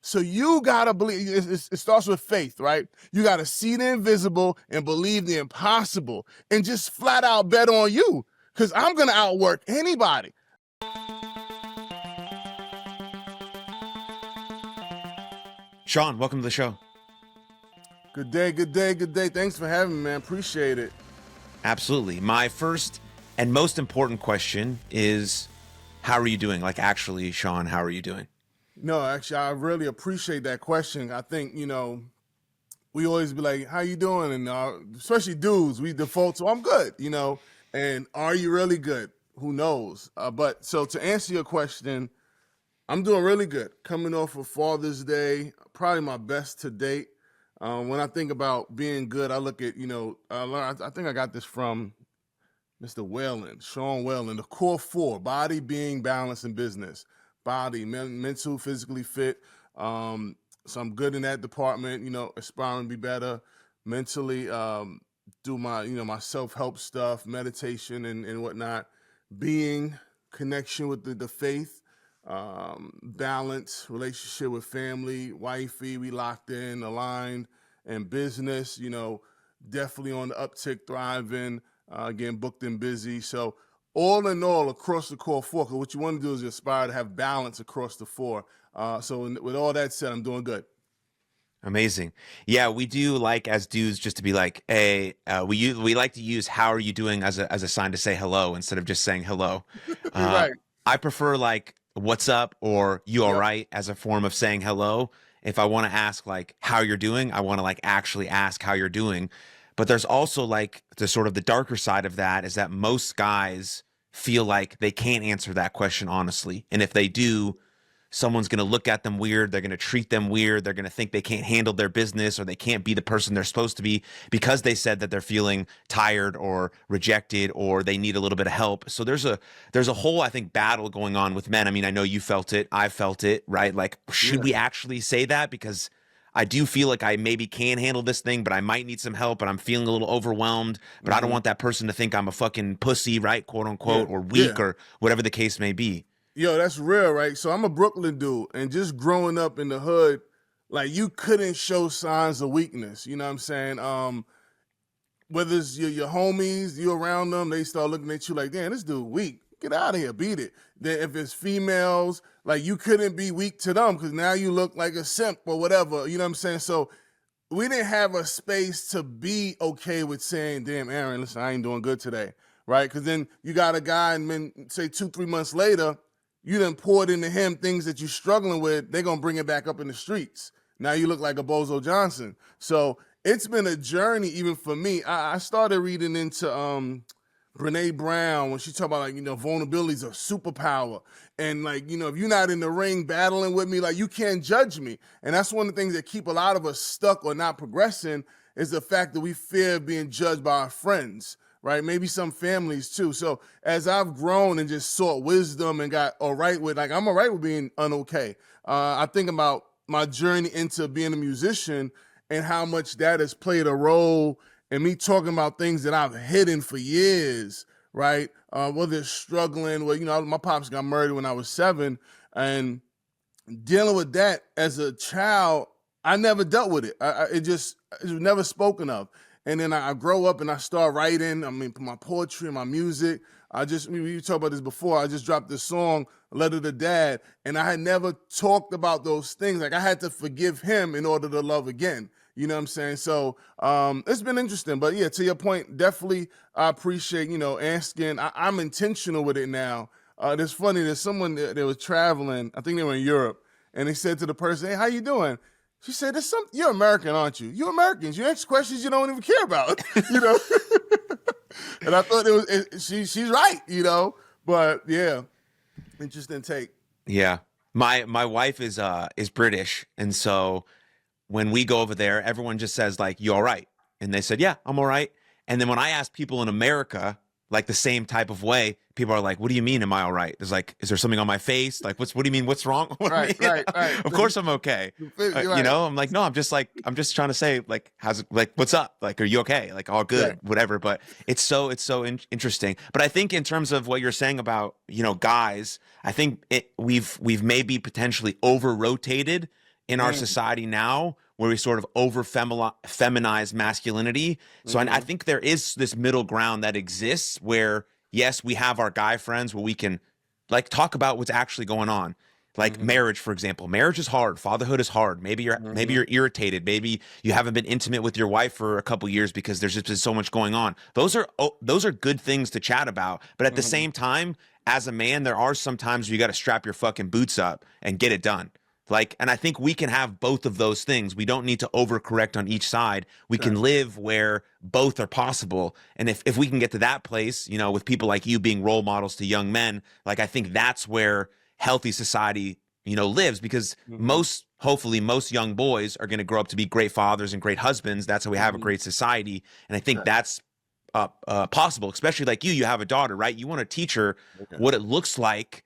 So you got to believe, it starts with faith, right? You got to see the invisible and believe the impossible and just flat out bet on you, because I'm going to outwork anybody. Shaun, welcome to the show. Good day, good day, good day. Thanks for having me, man. Appreciate it. Absolutely. My first and most important question is, how are you doing? Like, actually, Shaun, how are you doing? No, actually, I really appreciate that question. I think, we always be like, how you doing? And especially dudes, we default to, I'm good, and are you really good? Who knows? But so to answer your question, I'm doing really good. Coming off of Father's Day, probably my best to date. When I think about being good, I look at, I think I got this from Mr. Whalen, Shaun Whalen, the core four: body, being, balance, and business. Body, mental, physically fit. So I'm good in that department, aspiring to be better mentally, do my, my self-help stuff, meditation and whatnot. Being, connection with the faith, balance, relationship with family, wifey, we locked in, aligned, and business, definitely on the uptick, thriving, getting booked and busy. So all in all, across the core four, because what you want to do is aspire to have balance across the four. With all that said, I'm doing good. Amazing. Yeah, we do like as dudes just to be like, hey, we like to use "how are you doing" as a sign to say hello instead of just saying hello. Uh, Right. I prefer like "what's up" or "you all Yep. right" as a form of saying hello. If I want to ask like how you're doing, I want to like actually ask how you're doing. But there's also like the sort of the darker side of that is that most guys feel like they can't answer that question honestly, and if they do, someone's going to look at them weird. They're going to treat them weird. They're going to think they can't handle their business or they can't be the person they're supposed to be because they said that they're feeling tired or rejected or they need a little bit of help. So there's a whole, I think, battle going on with men. I mean, I know you felt it. I felt it, right? Like, should Yeah. we actually say that? Because I do feel like I maybe can handle this thing, but I might need some help and I'm feeling a little overwhelmed, but I don't Hmm. want that person to think I'm a fucking pussy, right? Quote Yeah. unquote, or weak Yeah. or whatever the case may be. Yo, that's real, right? So I'm a Brooklyn dude, and just growing up in the hood, like you couldn't show signs of weakness. You know what I'm saying? Whether it's your homies, you around them, they start looking at you like, damn, this dude weak. Get out of here, beat it. Then if it's females, like you couldn't be weak to them because now you look like a simp or whatever. You know what I'm saying? So we didn't have a space to be okay with saying, damn, Aaron, listen, I ain't doing good today, right? Because then you got a guy, and then say 2-3 months later, you done poured into him things that you're struggling with, they're going to bring it back up in the streets. Now you look like a Bozo Johnson. So it's been a journey even for me. I started reading into Brene Brown when she talked about like, vulnerability is a superpower. And like, if you're not in the ring battling with me, like you can't judge me. And that's one of the things that keep a lot of us stuck or not progressing is the fact that we fear being judged by our friends, right? Maybe some families too. So as I've grown and just sought wisdom and got all right with, like, I'm all right with being unokay. I think about my journey into being a musician and how much that has played a role in me talking about things that I've hidden for years, right? Whether it's struggling, my pops got murdered when I was 7, and dealing with that as a child, I never dealt with it. It was never spoken of. And then I grow up and I start writing. I mean, my poetry and my music. We talked about this before. I just dropped this song, Letter to Dad, and I had never talked about those things. Like I had to forgive him in order to love again. You know what I'm saying? So it's been interesting. But yeah, to your point, definitely I appreciate, asking. I'm intentional with it now. It's funny, there's someone that was traveling, I think they were in Europe, and they said to the person, hey, how you doing? She said, you're American, aren't you? You're Americans. You ask questions you don't even care about, And I thought she's right, But yeah, interesting take. Yeah. My wife is British, and so when we go over there, everyone just says like, "You all right?" And they said, "Yeah, I'm all right." And then when I ask people in America like the same type of way, people are like, "What do you mean am I all right?" It's like, "Is there something on my face? Like what do you mean what's wrong?" Right, Me? right, right. Of course I'm okay. You're right. I'm like, "No, I'm just trying to say like how's it, like what's up? Like are you okay? Like all Yeah. good, whatever." But it's so interesting. But I think in terms of what you're saying about, guys, I think we've maybe potentially over rotated in our society now where we sort of over feminize masculinity. So I think there is this middle ground that exists where, yes, we have our guy friends where we can like talk about what's actually going on. Like marriage, for example. Marriage is hard. Fatherhood is hard. Maybe you're irritated. Maybe you haven't been intimate with your wife for a couple years because there's just been so much going on. Those are good things to chat about. But at the same time, as a man, there are some times where you got to strap your fucking boots up and get it done. Like, and I think we can have both of those things. We don't need to overcorrect on each side. We can live where both are possible. And if we can get to that place, you know, with people like you being role models to young men, like I think that's where healthy society, you know, lives, because hopefully most young boys are going to grow up to be great fathers and great husbands. That's how we have a great society. And I think that's possible, especially like you have a daughter, right? You want to teach her what it looks like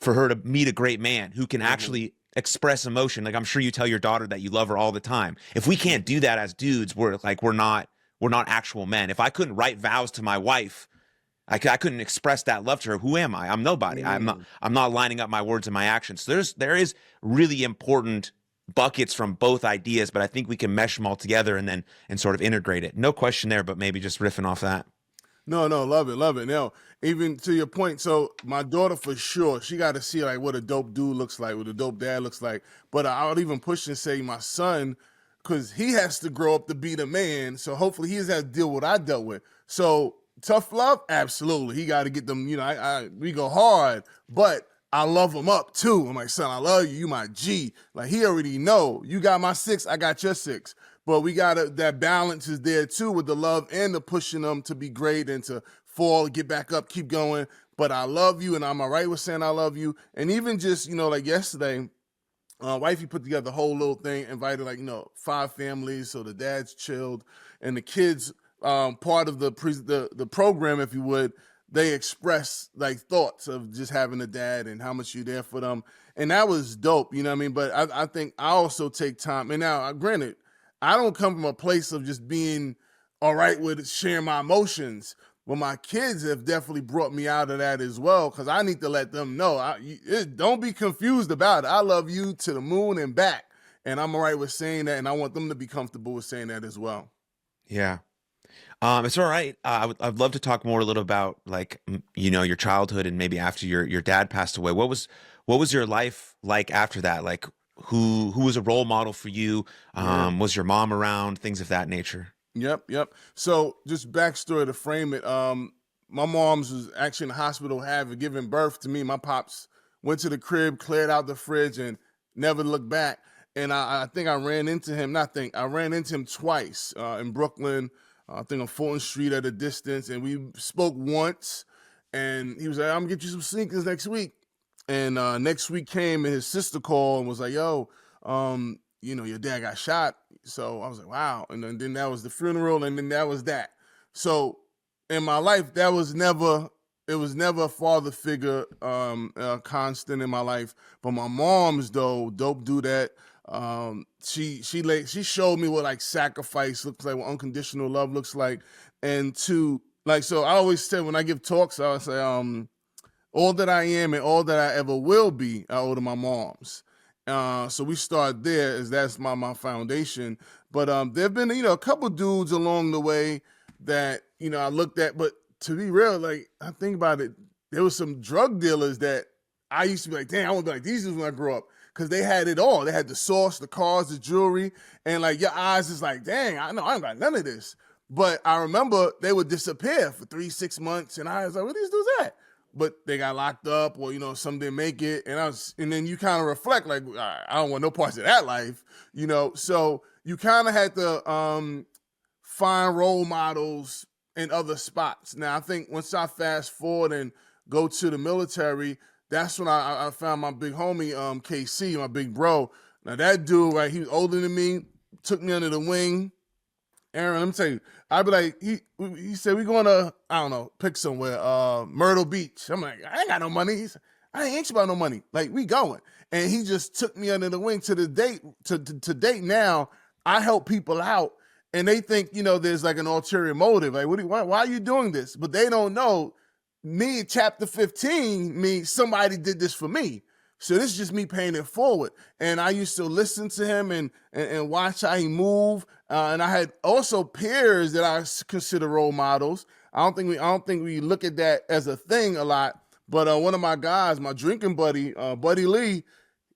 for her to meet a great man who can actually express emotion. Like I'm sure you tell your daughter that you love her all the time. If we can't do that as dudes, we're not actual men. If I couldn't write vows to my wife, I couldn't express that love to her. Who am I? I'm nobody. I'm not lining up my words and my actions. So there is really important buckets from both ideas, but I think we can mesh them all together and sort of integrate it. No question there, but maybe just riffing off that. No, love it. Now, even to your point, so my daughter for sure, she got to see like what a dope dude looks like, what a dope dad looks like. But I would even push and say my son, because he has to grow up to be the man. So hopefully he doesn't have to deal with what I dealt with. So tough love, absolutely. He got to get them, you know, we go hard, but I love him up too. I'm like, son, I love you. You my G. Like he already know. You got my 6, I got your 6. But we got that balance is there too with the love and the pushing them to be great and to fall, get back up, keep going. But I love you, and I'm all right with saying I love you. And even just, you know, like yesterday, wifey put together the whole little thing, invited like, you know, 5 families. So the dad's chilled and the kids, part of the program, if you would, they express like thoughts of just having a dad and how much you're there for them. And that was dope, you know what I mean? But I think I also take time. And now, granted, I don't come from a place of just being all right with sharing my emotions. Well, my kids have definitely brought me out of that as well, because I need to let them know. Don't be confused about it. I love you to the moon and back. And I'm all right with saying that, and I want them to be comfortable with saying that as well. Yeah. It's all right. I'd love to talk more a little about like, you know, your childhood and maybe after your dad passed away. What was your life like after that? Like who was a role model for you? Was your mom around? Things of that nature. Yep. So just backstory to frame it. My mom's was actually in the hospital giving birth to me. My pops went to the crib, cleared out the fridge, and never looked back. And I think I ran into him. I ran into him twice in Brooklyn. I think on Fulton Street at a distance, and we spoke once. And he was like, "I'm gonna get you some sneakers next week." And next week came, and his sister called and was like, "Yo, you know, your dad got shot." So I was like, "Wow!" And then that was the funeral, and then that was that. So in my life, it was never a father figure constant in my life. But my mom's though, dope do that. She showed me what like sacrifice looks like, what unconditional love looks like, and to like, so I always say when I give talks, I would say, all that I am and all that I ever will be, I owe to my mom's. So we start there, as that's my foundation. But there've been, you know, a couple dudes along the way that, you know, I looked at, but to be real, like I think about it, there was some drug dealers that I used to be like, damn, I want to be like these dudes when I grow up. Because they had it all. They had the sauce, the cars, the jewelry, and like your eyes is like, dang, I know I ain't got none of this. But I remember they would disappear for 3-6 months, and I was like, where these dudes at? But they got locked up, or you know, some didn't make it, and then you kind of reflect like, I don't want no parts of that life, you know. So you kind of had to find role models in other spots. Now I think once I fast forward and go to the military, that's when I found my big homie, KC, my big bro. Now that dude, right, he was older than me, took me under the wing. Aaron, let me tell you, I'd be like, he said, we going to, I don't know, pick somewhere, Myrtle Beach. I'm like, I ain't got no money. He said, I ain't anxious about no money. Like, we going. And he just took me under the wing to the date. To date now, I help people out, and they think, you know, there's like an ulterior motive. Like, why are you doing this? But they don't know. Me, chapter 15 means somebody did this for me. So this is just me paying it forward. And I used to listen to him and watch how he moved. And I had also peers that I consider role models. I don't think we look at that as a thing a lot. But one of my guys, my drinking buddy, Buddy Lee,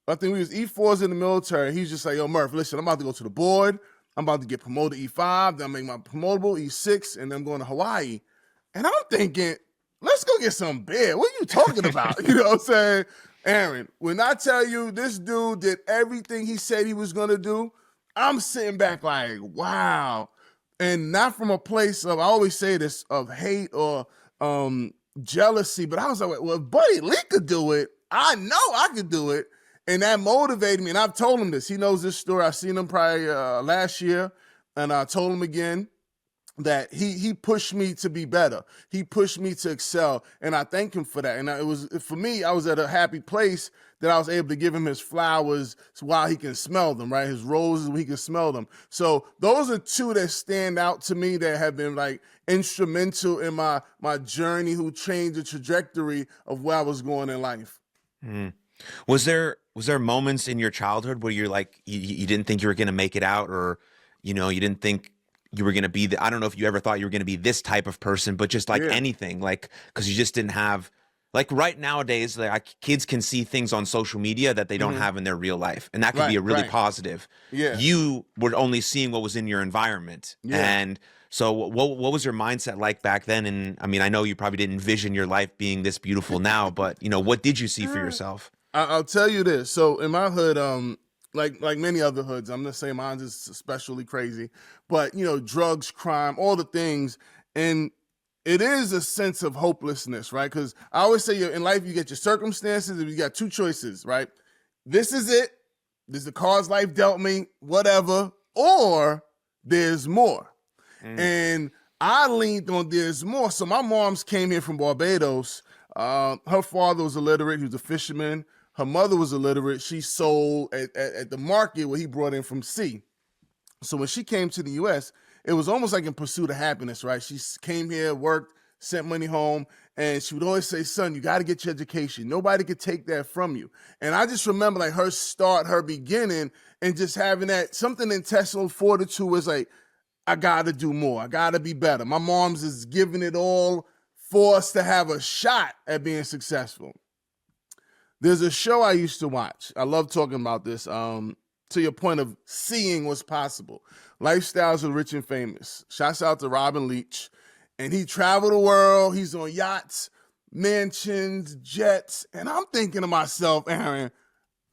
I think we was E4s in the military. He's just like, yo, Murph, listen, I'm about to go to the board. I'm about to get promoted E5. Then I make my promotable E6, and then I'm going to Hawaii. And I'm thinking, let's go get some beer. What are you talking about? You know what I'm saying? Aaron, when I tell you this dude did everything he said he was going to do, I'm sitting back like, wow. And not from a place of, I always say this, of hate or jealousy, but I was like, well, if Buddy Lee could do it, I know I could do it. And that motivated me. And I've told him this. He knows this story. I've seen him probably last year. And I told him again that he pushed me to be better. He pushed me to excel. And I thank him for that. And it was, for me, I was at a happy place that I was able to give him his flowers while he can smell them, right? His roses, he can smell them. So those are two that stand out to me that have been like instrumental in my journey, who changed the trajectory of where I was going in life. Mm. Was there moments in your childhood where you're like, you didn't think you were going to make it out, or, you didn't think you were going to be I don't know if you ever thought you were going to be this type of person, but just like anything, like, cause you just didn't have, like right nowadays, like kids can see things on social media that they don't have in their real life. And that could be a really positive. Yeah. You were only seeing what was in your environment. Yeah. And so what was your mindset like back then? And I mean, I know you probably didn't envision your life being this beautiful now, but what did you see for yourself? I'll tell you this. So in my hood, like many other hoods, I'm not saying mine's is especially crazy, but drugs, crime, all the things, and it is a sense of hopelessness, right? Because I always say in life you get your circumstances, and you got two choices, right? This is it. This is the cards life dealt me, whatever, or there's more. And I leaned on there's more. So my mom's came here from Barbados. Her father was illiterate. He was a fisherman. Her mother was illiterate. She sold at the market where he brought in from sea. So when she came to the U.S., it was almost like in pursuit of happiness, right? She came here, worked, sent money home, and she would always say, son, you got to get your education. Nobody could take that from you. And I just remember like her start, her beginning, and just having that something intestinal fortitude was like, I got to do more. I got to be better. My mom's is giving it all for us to have a shot at being successful. There's a show I used to watch. I love talking about this. To your point of seeing what's possible. Lifestyles of Rich and Famous. Shouts out to Robin Leach. And he traveled the world. He's on yachts, mansions, jets. And I'm thinking to myself, Aaron,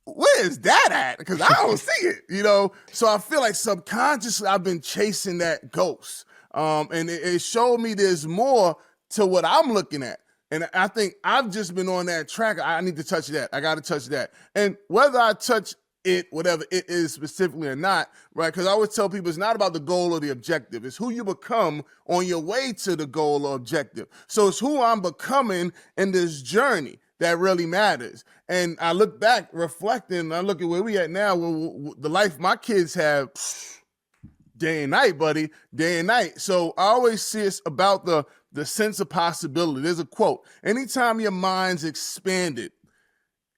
where is that at? Because I don't see it, So I feel like subconsciously I've been chasing that ghost. And it showed me there's more to what I'm looking at. And I think I've just been on that track. I need to touch that. I got to touch that. And whether I touch it, whatever it is specifically or not, right? Because I always tell people it's not about the goal or the objective. It's who you become on your way to the goal or objective. So it's who I'm becoming in this journey that really matters. And I look back, reflecting, I look at where we at now, the life my kids have, day and night, buddy, day and night. So I always see it's about the sense of possibility. There's a quote, anytime your mind's expanded,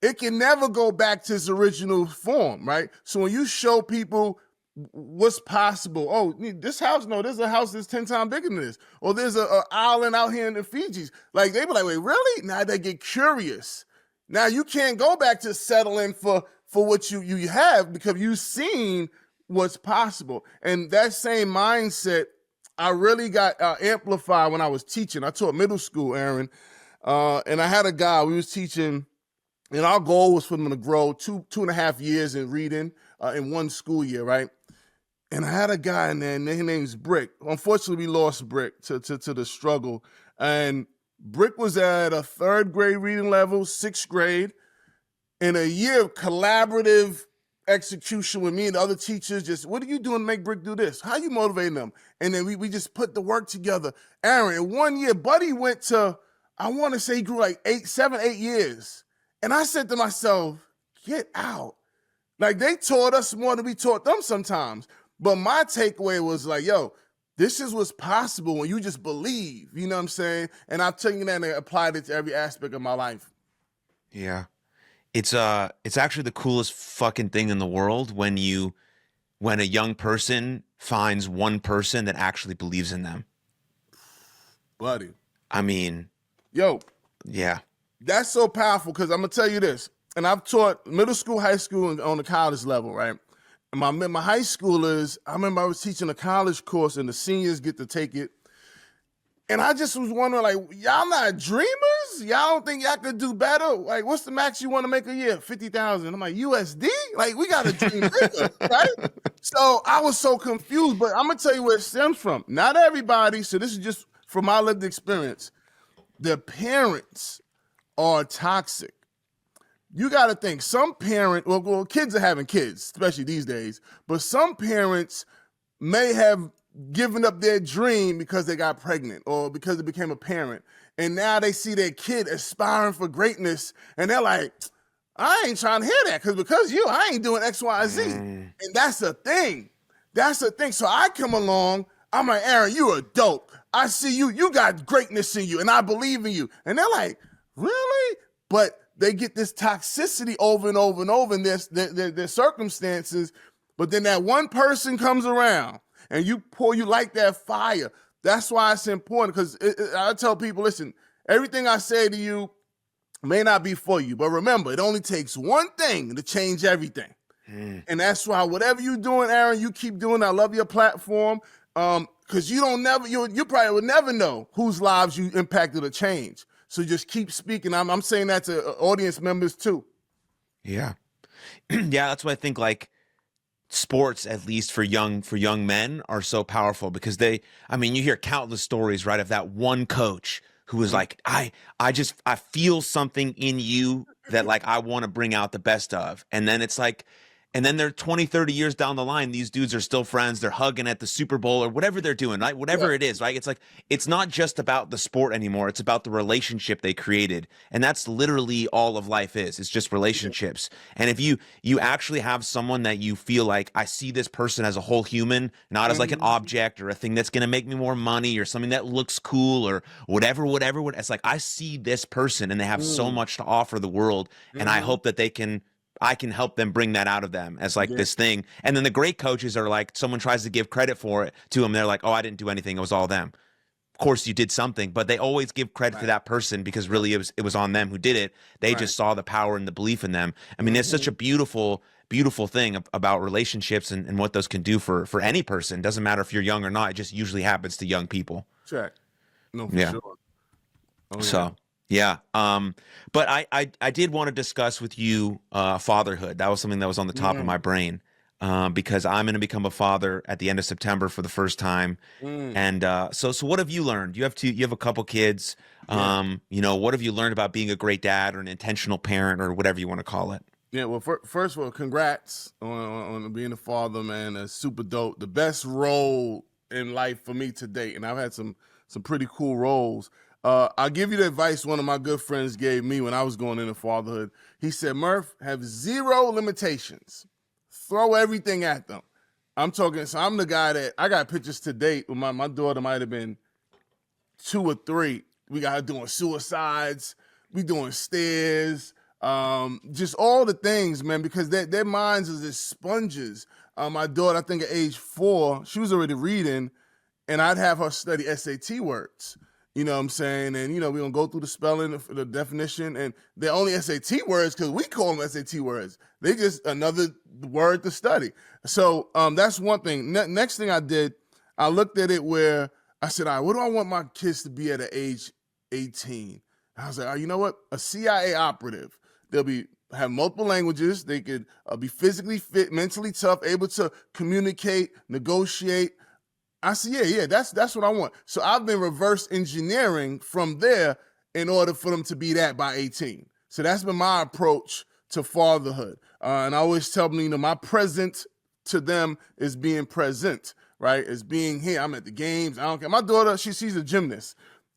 it can never go back to its original form, right? So when you show people what's possible, oh, this house, no, there's a house that's 10 times bigger than this. Or there's an island out here in the Fijis. Like, they be like, wait, really? Now they get curious. Now you can't go back to settling for what you have because you've seen what's possible. And that same mindset, I really got amplified when I was teaching. I taught middle school, Aaron, and I had a guy, we was teaching, and our goal was for them to grow 2.5 years in reading in one school year, right? And I had a guy in there, and his name's Brick. Unfortunately, we lost Brick to the struggle. And Brick was at a 3rd grade reading level, 6th grade, in a year of collaborative execution with me and the other teachers. Just, what are you doing to make Brick do this? How are you motivating them? And then we just put the work together. Aaron, in 1 year, Buddy went to, I want to say he grew like 7, 8 years. And I said to myself, get out. Like, they taught us more than we taught them sometimes. But my takeaway was like, yo, this is what's possible when you just believe, you know what I'm saying? And I've taken that and applied it to every aspect of my life. Yeah. It's actually the coolest fucking thing in the world when a young person finds one person that actually believes in them. buddy. I mean, Yo, yeah. that's so powerful because I'm gonna tell you this, and I've taught middle school, high school, and on the college level, right? And my high schoolers, I remember I was teaching a college course, and the seniors get to take it. And I just was wondering, like, y'all not dreamers? Y'all don't think y'all could do better? Like, what's the max you want to make a year? 50,000. I'm like, USD? Like, we got to dream bigger, right? So I was so confused, but I'm going to tell you where it stems from. Not everybody, so this is just from my lived experience. The parents are toxic. You got to think, some parent, well, kids are having kids, especially these days, but some parents may have given up their dream because they got pregnant or because they became a parent. And now they see their kid aspiring for greatness and they're like, I ain't trying to hear that because you, I ain't doing X, Y, Z. And that's the thing. That's the thing. So I come along, I'm like, Aaron, you are dope. I see you. You got greatness in you and I believe in you. And they're like, really? But they get this toxicity over and over and over in their circumstances. But then that one person comes around and you light that fire. That's why it's important because I tell people, listen, everything I say to you may not be for you, but remember, it only takes one thing to change everything. And that's why whatever you're doing, Aaron, you keep doing. I love your platform because you probably would never know whose lives you impacted or changed. So just keep speaking. I'm saying that to audience members too. Yeah. Yeah, that's why I think like sports, at least for young men, are so powerful because you hear countless stories, right, of that one coach who was like, I feel something in you that like I want to bring out the best of. And then it's like, and then they're 20, 30 years down the line, these dudes are still friends. They're hugging at the Super Bowl or whatever they're doing, right? Whatever it is, right? It's like, it's not just about the sport anymore. It's about the relationship they created. And that's literally all of life is. It's just relationships. And if you actually have someone that you feel like, I see this person as a whole human, not as like an object or a thing that's going to make me more money or something that looks cool or whatever. It's like, I see this person and they have so much to offer the world. And I hope that I can help them bring that out of them as like this thing. And then the great coaches are like, someone tries to give credit for it to them. They're like, oh, I didn't do anything. It was all them. Of course you did something, but they always give credit to that person because really it was on them who did it. They just saw the power and the belief in them. I mean, there's such a beautiful thing about relationships and what those can do for any person. Doesn't matter if you're young or not. It just usually happens to young people. Check. No, for sure. Oh, yeah. So yeah. But I did want to discuss with you fatherhood. That was something that was on the top of my brain. Because I'm going to become a father at the end of September for the first time. And so what have you learned? You have a couple kids. What have you learned about being a great dad or an intentional parent or whatever you want to call it? Yeah, well, first of all, congrats on being a father, man. That's super dope. The best role in life for me to date, and I've had some pretty cool roles. I'll give you the advice one of my good friends gave me when I was going into fatherhood. He said, Murph, have zero limitations. Throw everything at them. I'm the guy that I got pictures to date with my daughter might have been 2 or 3. We got her doing suicides. We doing stairs. Just all the things, man, because their minds are just sponges. My daughter, I think at age 4, she was already reading, and I'd have her study SAT words. You know what I'm saying? And, we're going to go through the spelling, the definition, and they're only SAT words because we call them SAT words. They just another word to study. So that's one thing. Next thing I did, I looked at it where I said, all right, what do I want my kids to be at age 18? I was like, oh, you know what? A CIA operative. They'll have multiple languages. They could be physically fit, mentally tough, able to communicate, negotiate. I said, yeah, that's what I want. So I've been reverse engineering from there in order for them to be that by 18. So that's been my approach to fatherhood. And I always tell them, my present to them is being present, right? Is being here. I'm at the games. I don't care. My daughter, she's a gymnast.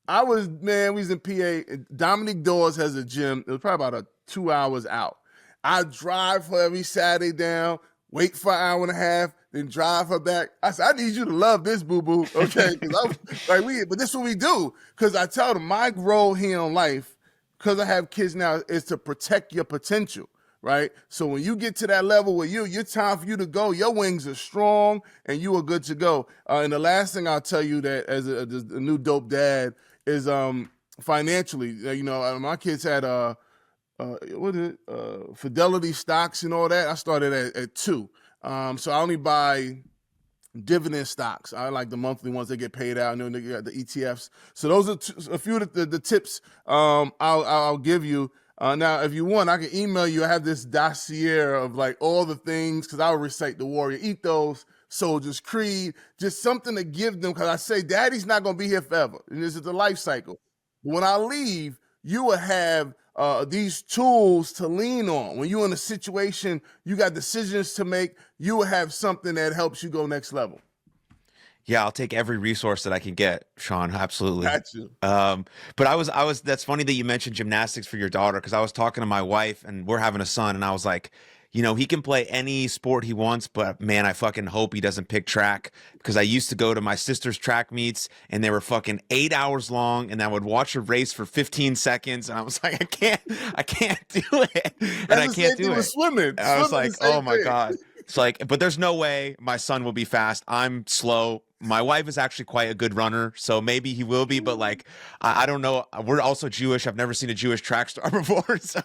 we was in PA. Dominic Dawes has a gym. It was probably about 2 hours out. I drive her every Saturday down, wait for an hour and a half, then drive her back. I said, I need you to love this, boo-boo, okay? But this is what we do. Because I tell them my role here in life because I have kids now, is to protect your potential, right? So when you get to that level where your time for you to go, your wings are strong and you are good to go. And the last thing I'll tell you that as a new dope dad is financially, my kids had Fidelity stocks and all that. I started at 2. So I only buy dividend stocks. I like the monthly ones that get paid out, and then they got the ETFs. So those are a few of the tips I'll give you. Now, if you want, I can email you. I have this dossier of like all the things, because I'll recite the warrior ethos, soldier's creed, just something to give them, because I say daddy's not going to be here forever, and this is the life cycle. When I leave, you will have these tools to lean on. When you're in a situation, you got decisions to make, you will have something that helps you go next level. Yeah, I'll take every resource that I can get, Shaun. Absolutely. Got you. But that's funny that you mentioned gymnastics for your daughter, because I was talking to my wife and we're having a son, and I was like, he can play any sport he wants, but man, I fucking hope he doesn't pick track, because I used to go to my sister's track meets and they were fucking 8 hours long, and I would watch a race for 15 seconds, and I was like, I can't do it, and I can't do it. Swimming. I was like, oh my God. It's like, but there's no way my son will be fast. I'm slow. My wife is actually quite a good runner, so maybe he will be, but like, I don't know. We're also Jewish. I've never seen a Jewish track star before, so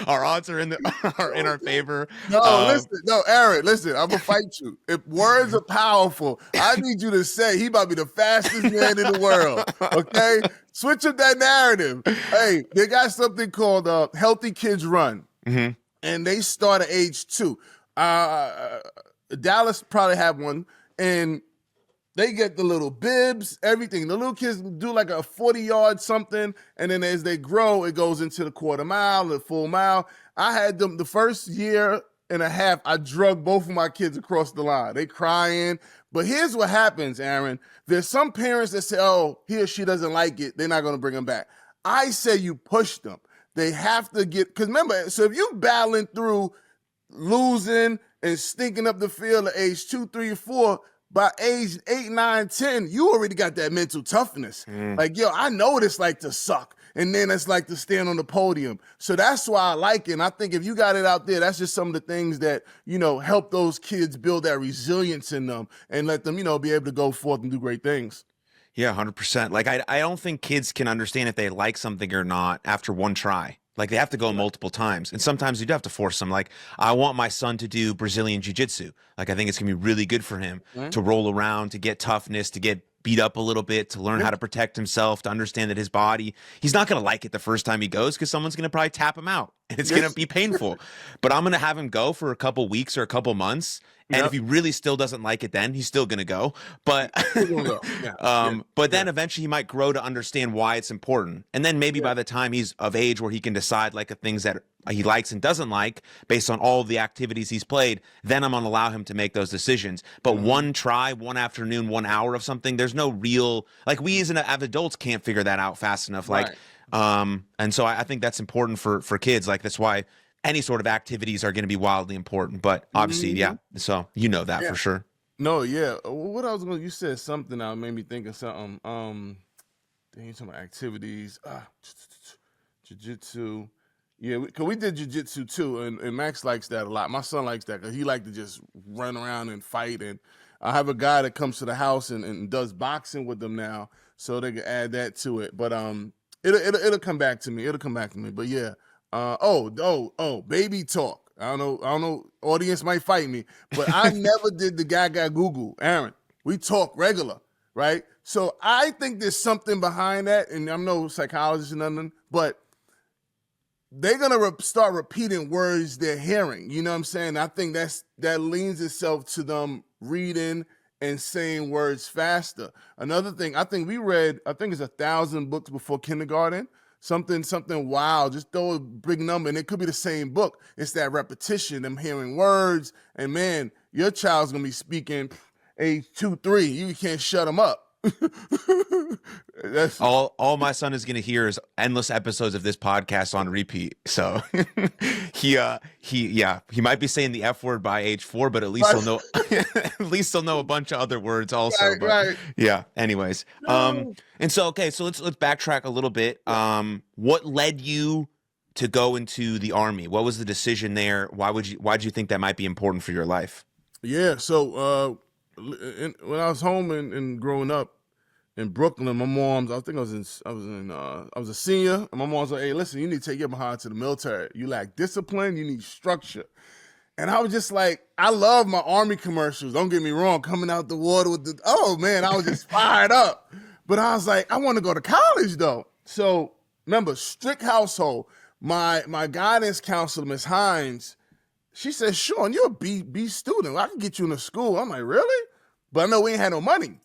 our odds are in our favor. No, Aaron, listen, I'm gonna fight you. If words are powerful, I need you to say he might be the fastest man in the world. Okay, switch up that narrative. Hey, they got something called Healthy Kids Run, and they start at age 2. Dallas probably have one, and they get the little bibs, everything. The little kids do like a 40-yard something, and then as they grow, it goes into the quarter mile, the full mile. I had them the first year and a half, I drug both of my kids across the line. They crying. But here's what happens, Aaron. There's some parents that say, oh, he or she doesn't like it, they're not going to bring them back. I say you push them. They have to get, because remember, so if you battling through losing and stinking up the field at age 2, 3, or 4, by age 8, 9, 10, you already got that mental toughness. Like, yo, I know what it's like to suck, and then it's like to stand on the podium. So that's why I like it. And I think if you got it out there, that's just some of the things that, help those kids build that resilience in them and let them, be able to go forth and do great things. Yeah, 100%. Like, I don't think kids can understand if they like something or not after one try. Like, they have to go multiple times. And sometimes you do have to force them. Like, I want my son to do Brazilian jiu-jitsu. Like, I think it's going to be really good for him to roll around, to get toughness, to get beat up a little bit, to learn how to protect himself, to understand that his body, he's not going to like it the first time he goes, because someone's going to probably tap him out and it's going to be painful. But I'm going to have him go for a couple weeks or a couple months. And if he really still doesn't like it, then he's still going to go. But, but then eventually he might grow to understand why it's important. And then maybe by the time he's of age where he can decide like the things that he likes and doesn't like based on all of the activities he's played, then I'm going to allow him to make those decisions. But one try, one afternoon, 1 hour of something, there's no real, like, we as adults can't figure that out fast enough. Like, and so I think that's important for kids. Like, that's why any sort of activities are going to be wildly important, but obviously, so that for sure. No, what I was going to, you said something that made me think of something. Some activities, jiu-jitsu. Yeah, because we did jiu-jitsu too, and Max likes that a lot. My son likes that because he likes to just run around and fight. And I have a guy that comes to the house and does boxing with them now, so they can add that to it. But it'll come back to me. But yeah. Baby talk. I don't know. Audience might fight me, but I never did the Gaga Google. Aaron, we talk regular, right? So I think there's something behind that, and I'm no psychologist or nothing, but they're gonna start repeating words they're hearing. You know what I'm saying? I think that leans itself to them reading and saying words faster. Another thing, I think we read, I think it's 1,000 books before kindergarten. Something wild. Just throw a big number, and it could be the same book. It's that repetition, them hearing words, and man, your child's gonna be speaking age 2, 3. You can't shut them up. That's All my son is going to hear is endless episodes of this podcast on repeat. So he might be saying the F word by age 4, but at least he'll right, know at least he'll know a bunch of other words also. right, But right. yeah, anyways. And so okay, so let's backtrack a little bit. What led you to go into the army? What was the decision there? Why'd you think that might be important for your life? Yeah. So when I was home and growing up in Brooklyn, my mom's, I was a senior, and my mom's like, "Hey, listen, you need to take your behind to the military. You lack discipline. You need structure." And I was just like, I love my army commercials. Don't get me wrong, coming out the water with the, oh man, I was just fired up. But I was like, I want to go to college though. So remember, strict household. My guidance counselor, Miss Hines, she said, Shaun, you're a B student. I can get you into school. I'm like, really? But I know we ain't had no money.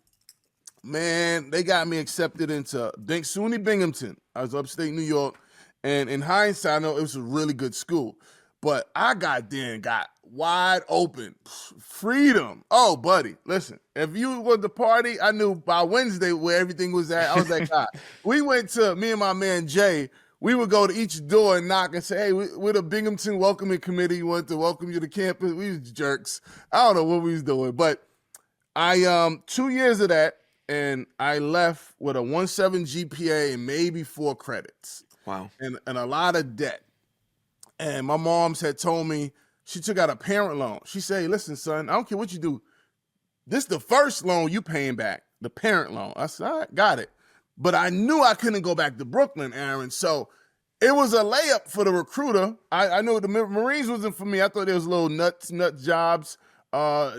Man, they got me accepted into SUNY Binghamton. I was upstate New York. And in hindsight, I know it was a really good school. But I got there and got wide open. Freedom. Oh, buddy, listen, if you were the party, I knew by Wednesday where everything was at. I was like, God. We went to, me and my man Jay, we would go to each door and knock and say, hey, we're the Binghamton Welcoming Committee. We want to welcome you to campus. We was jerks. I don't know what we was doing. But I 2 years of that, and I left with a 1.7 GPA and maybe 4 credits. Wow. And a lot of debt. And my mom's had told me, she took out a parent loan. She said, hey, listen, son, I don't care what you do. This is the first loan you paying back, the parent loan. I said, all right, got it. But I knew I couldn't go back to Brooklyn, Aaron. So it was a layup for the recruiter. I knew the Marines wasn't for me. I thought there was little nut jobs.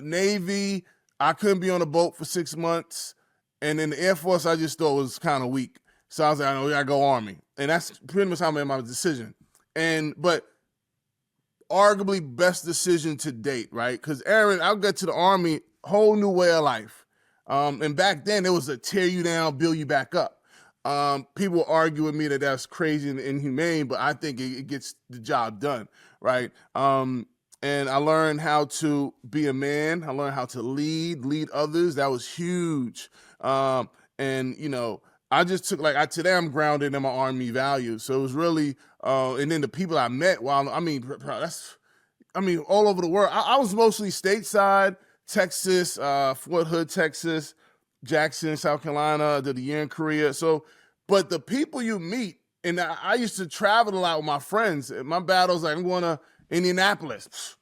Navy, I couldn't be on a boat for 6 months. And then the Air Force, I just thought was kind of weak. So I was like, I know, we gotta go Army. And that's pretty much how I made my decision. But arguably best decision to date, right? Because Aaron, I'll get to the Army, whole new way of life. And back then, it was a tear you down, build you back up. People argue with me that that's crazy and inhumane, but I think it gets the job done, right? And I learned how to be a man. I learned how to lead others. That was huge. And, you know, I just took, today I'm grounded in my Army values. So it was really, and then the people I met all over the world. I was mostly stateside, Texas, Fort Hood, Texas, Jackson, South Carolina, did a year in Korea. So, but the people you meet, and I used to travel a lot with my friends. My battles, like, I'm going to Indianapolis.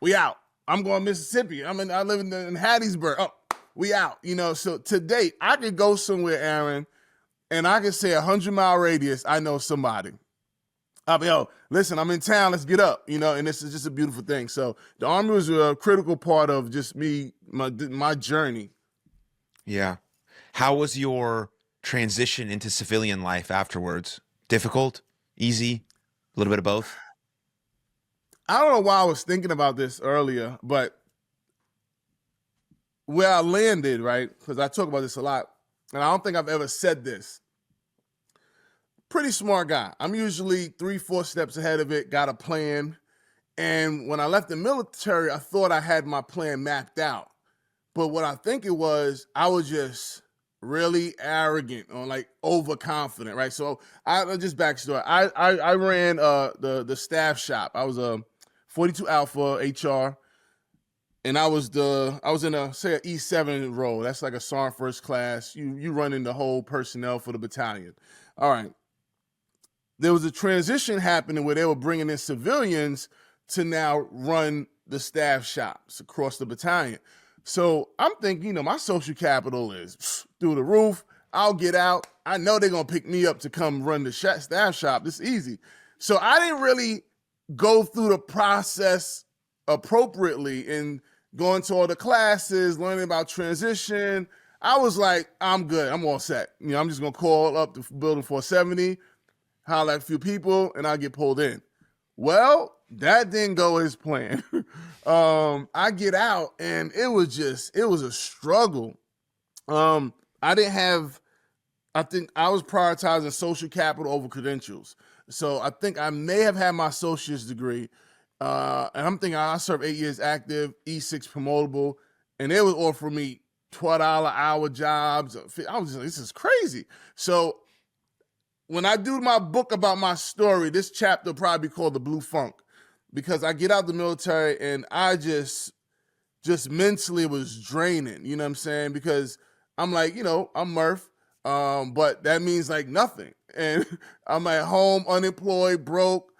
We out. I'm going to Mississippi. I live in Hattiesburg. Oh, we out. You know, so to date, I could go somewhere, Aaron, and I could say 100-mile radius, I know somebody. I'll be, listen, I'm in town, let's get up, you know, and this is just a beautiful thing. So the Army was a critical part of just me, my journey. Yeah. How was your transition into civilian life afterwards? Difficult? Easy? A little bit of both? I don't know why I was thinking about this earlier, but where I landed, right, because I talk about this a lot, and I don't think I've ever said this. Pretty smart guy. I'm usually 3-4 steps ahead of it, got a plan. And when I left the military, I thought I had my plan mapped out. But what I think it was, I was just really arrogant or overconfident, right? So I just backstory. I ran the staff shop. I was a 42 Alpha HR. And I was in an E7 role. That's like a Sergeant First Class. You running the whole personnel for the battalion. All right. There was a transition happening where they were bringing in civilians to now run the staff shops across the battalion. So I'm thinking, my social capital is through the roof. I'll get out. I know they're going to pick me up to come run the staff shop. This is easy. So I didn't really go through the process appropriately in going to all the classes, learning about transition. I was like, I'm good. I'm all set. I'm just going to call up the building 470, holler at a few people, and I'll get pulled in. Well, that didn't go as planned. I get out, and it was a struggle. I think I was prioritizing social capital over credentials. So I think I may have had my associate's degree. And I'm thinking I served 8 years active, E6 promotable, and they would offer me $12 hour jobs. I was just like, this is crazy. So when I do my book about my story, this chapter will probably be called The Blue Funk, because I get out the military and I just mentally was draining, you know what I'm saying? Because I'm like, I'm Murph, but that means like nothing. And I'm at home, unemployed, broke.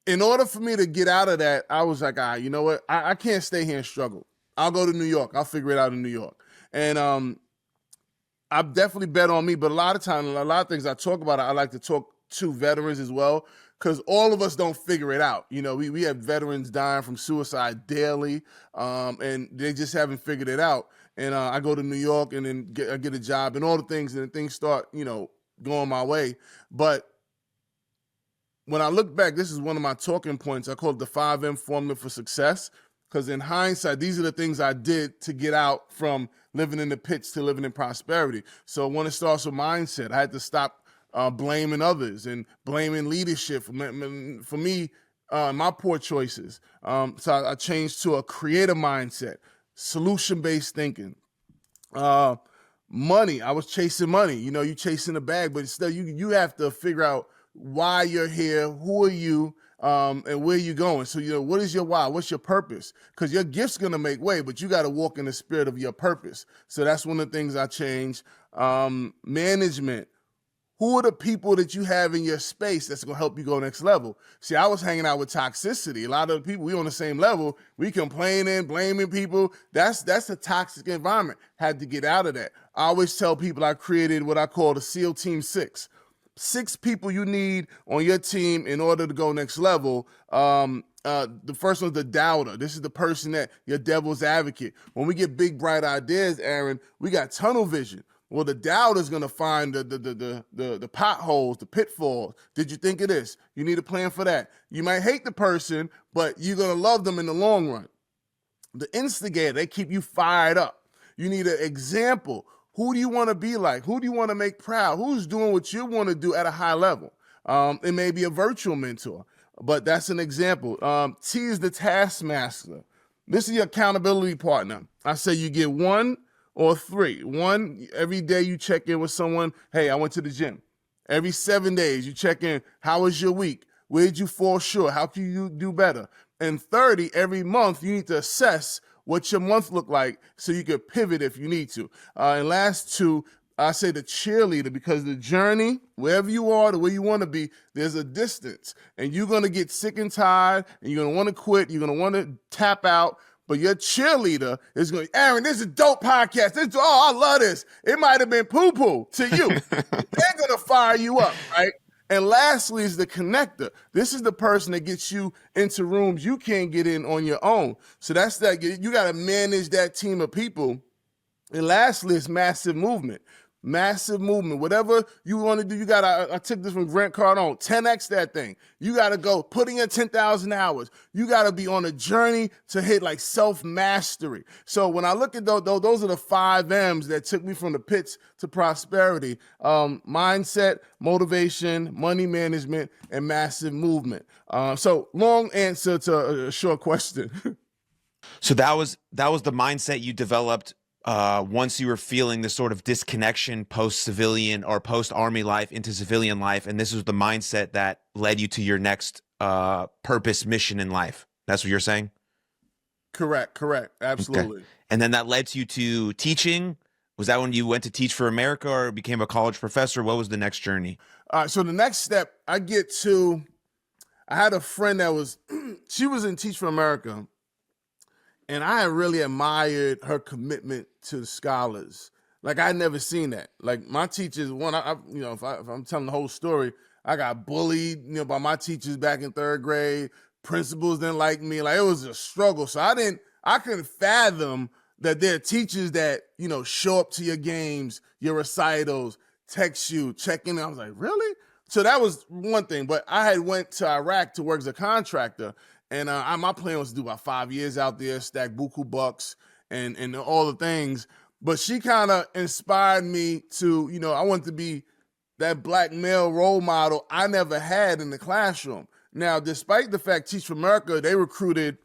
In order for me to get out of that, I was like, you know what? I can't stay here and struggle. I'll go to New York. I'll figure it out in New York. And I've definitely bet on me, but a lot of times, a lot of things I talk about, I like to talk to veterans as well, because all of us don't figure it out. We have veterans dying from suicide daily, and they just haven't figured it out. And I go to New York and then I get a job and all the things, and things start, going my way. But when I look back, this is one of my talking points. I call it the 5M formula for success, because in hindsight, these are the things I did to get out from living in the pits to living in prosperity. So when it starts with mindset, I had to stop blaming others and blaming leadership for me, my poor choices. So I changed to a creative mindset, solution-based thinking. Money, I was chasing money. You chasing the bag, but still you have to figure out why you're here, who are you, and where you going. So, what is your why? What's your purpose? Because your gift's going to make way, but you got to walk in the spirit of your purpose. So that's one of the things I changed. Management. Who are the people that you have in your space that's going to help you go next level? See, I was hanging out with toxicity. A lot of the people, we on the same level. We complaining, blaming people. That's a toxic environment. Had to get out of that. I always tell people I created what I call the SEAL Team 6. 6 people you need on your team in order to go next level. The first one's the doubter. This is the person that your devil's advocate. When we get big, bright ideas, Aaron, we got tunnel vision. Well, the doubter's going to find the potholes, the pitfalls. Did you think of this? You need a plan for that. You might hate the person, but you're going to love them in the long run. The instigator, they keep you fired up. You need an example. Who do you want to be like? Who do you want to make proud? Who's doing what you want to do at a high level? It may be a virtual mentor, but that's an example. T is the taskmaster. This is your accountability partner. I say you get 1 or 3. 1, every day you check in with someone. Hey, I went to the gym. Every 7 days you check in. How was your week? Where did you fall short? How can you do better? And 30, every month you need to assess what your month look like so you can pivot if you need to. And last 2, I say the cheerleader, because the journey, wherever you are to where you want to be, there's a distance. And you're going to get sick and tired, and you're going to want to quit. You're going to want to tap out. But your cheerleader is going, Aaron, this is a dope podcast. I love this. It might have been poo-poo to you. They're going to fire you up, right? And lastly is the connector. This is the person that gets you into rooms you can't get in on your own. So that's that. You got to manage that team of people. And lastly is massive movement. Massive movement. Whatever you want to do, I took this from Grant Cardone, 10X that thing. You got to go putting in 10,000 hours. You got to be on a journey to hit like self-mastery. So when I look at those are the 5 M's that took me from the pits to prosperity. Mindset, motivation, money management, and massive movement. So long answer to a short question. So that was the mindset you developed once you were feeling this sort of disconnection post-civilian or post-army life into civilian life, and this was the mindset that led you to your next purpose mission in life. That's what you're saying? Correct. Absolutely. Okay. And then that led you to teaching. Was that when you went to teach for America or became a college professor? What was the next journey? All right, so the next step, I had a friend that she was in Teach for America, and I had really admired her commitment to scholars. Like, I'd never seen that. Like, my teachers, if I'm telling the whole story, I got bullied, by my teachers back in 3rd grade. Principals didn't like me. Like, it was a struggle. So I couldn't fathom that there are teachers that, show up to your games, your recitals, text you, check in. I was like, really? So that was one thing. But I had went to Iraq to work as a contractor. And my plan was to do about 5 years out there, stack buku bucks and all the things. But she kind of inspired me to, I wanted to be that black male role model I never had in the classroom. Now, despite the fact Teach for America, they recruited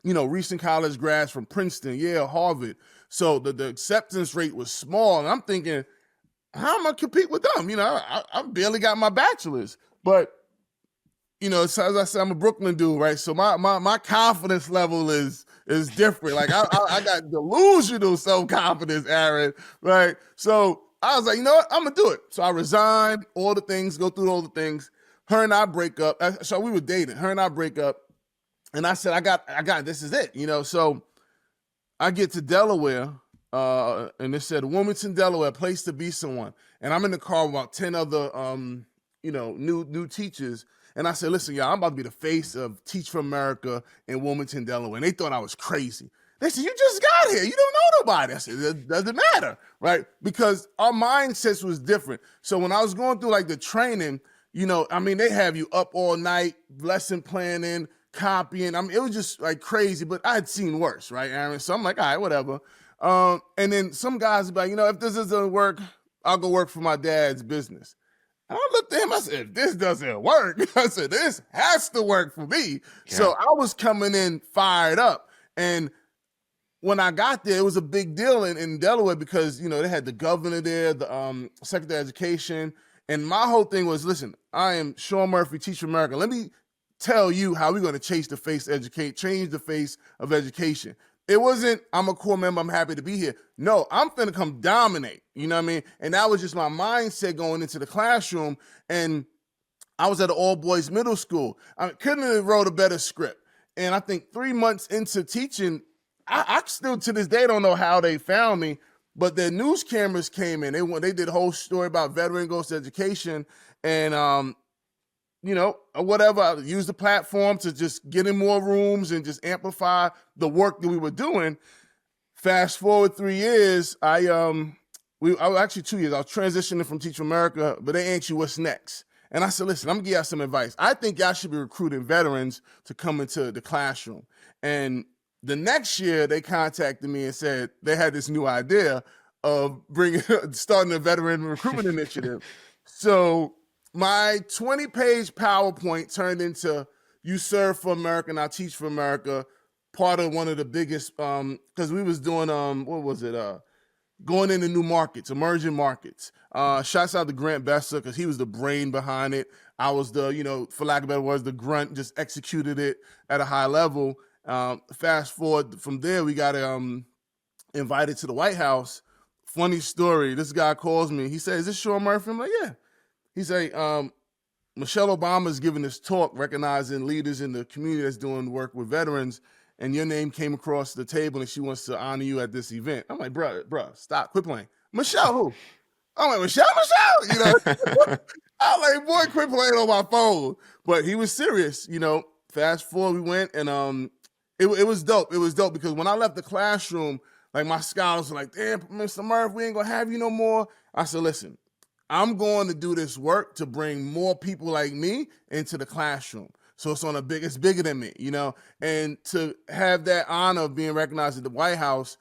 recent college grads from Princeton, Yale, Harvard. So the acceptance rate was small. And I'm thinking, how am I compete with them? I barely got my bachelor's. But, so as I said, I'm a Brooklyn dude, right? So my confidence level is different. Like I got delusional self-confidence, Aaron, right? So I was like, you know what? I'm gonna do it. So I resigned, all the things, go through all the things. Her and I break up. So we were dating. Her and I break up. And I said, I got, this is it, So I get to Delaware, and it said Wilmington, Delaware, place to be someone. And I'm in the car with about 10 other, new teachers. And I said, listen, y'all, I'm about to be the face of Teach for America in Wilmington, Delaware. And they thought I was crazy. They said, you just got here. You don't know nobody. I said, it doesn't matter, right? Because our mindsets was different. So when I was going through like the training, they have you up all night, lesson planning, copying. It was just like crazy, but I had seen worse, right, Aaron? So I'm like, all right, whatever. And then some guys would be like, if this doesn't work, I'll go work for my dad's business. And I looked at him, I said, if this doesn't work, I said, this has to work for me. Yeah. So I was coming in fired up. And when I got there, it was a big deal in Delaware because, they had the governor there, the secretary of education. And my whole thing was, listen, I am Shaun Murphy, Teach for America. Let me tell you how we're going to change the face of education. It wasn't, I'm a core member, I'm happy to be here. No, I'm finna come dominate, you know what I mean? And that was just my mindset going into the classroom. And I was at an all-boys middle school. I couldn't have wrote a better script. And I think 3 months into teaching, I still to this day don't know how they found me, but their news cameras came in. They did a whole story about veteran goes to education. And, whatever, I used the platform to just get in more rooms and just amplify the work that we were doing. Fast forward 3 years, actually 2 years, I was transitioning from Teach for America, but they asked you what's next. And I said, listen, I'm gonna give y'all some advice. I think y'all should be recruiting veterans to come into the classroom. And the next year they contacted me and said they had this new idea of starting a veteran recruitment initiative. So my 20-page PowerPoint turned into You Serve for America, Now Teach for America, part of one of the biggest, because we was doing, going into new markets, emerging markets. Shouts out to Grant Besser because he was the brain behind it. I was the, for lack of better words, the grunt, just executed it at a high level. Fast forward from there, we got invited to the White House. Funny story, this guy calls me. He says, is this Shaun Murphy? I'm like, yeah. He say, Michelle Obama is giving this talk recognizing leaders in the community that's doing work with veterans, and your name came across the table and she wants to honor you at this event. I'm like, bro, stop, quit playing. Michelle, who? I'm like, Michelle, I'm like, boy, quit playing on my phone. But he was serious, Fast forward, we went, and it was dope. It was dope because when I left the classroom, like my scholars were like, damn, Mr. Murph, we ain't gonna have you no more. I said, listen, I'm going to do this work to bring more people like me into the classroom. So it's bigger than me, and to have that honor of being recognized at the White House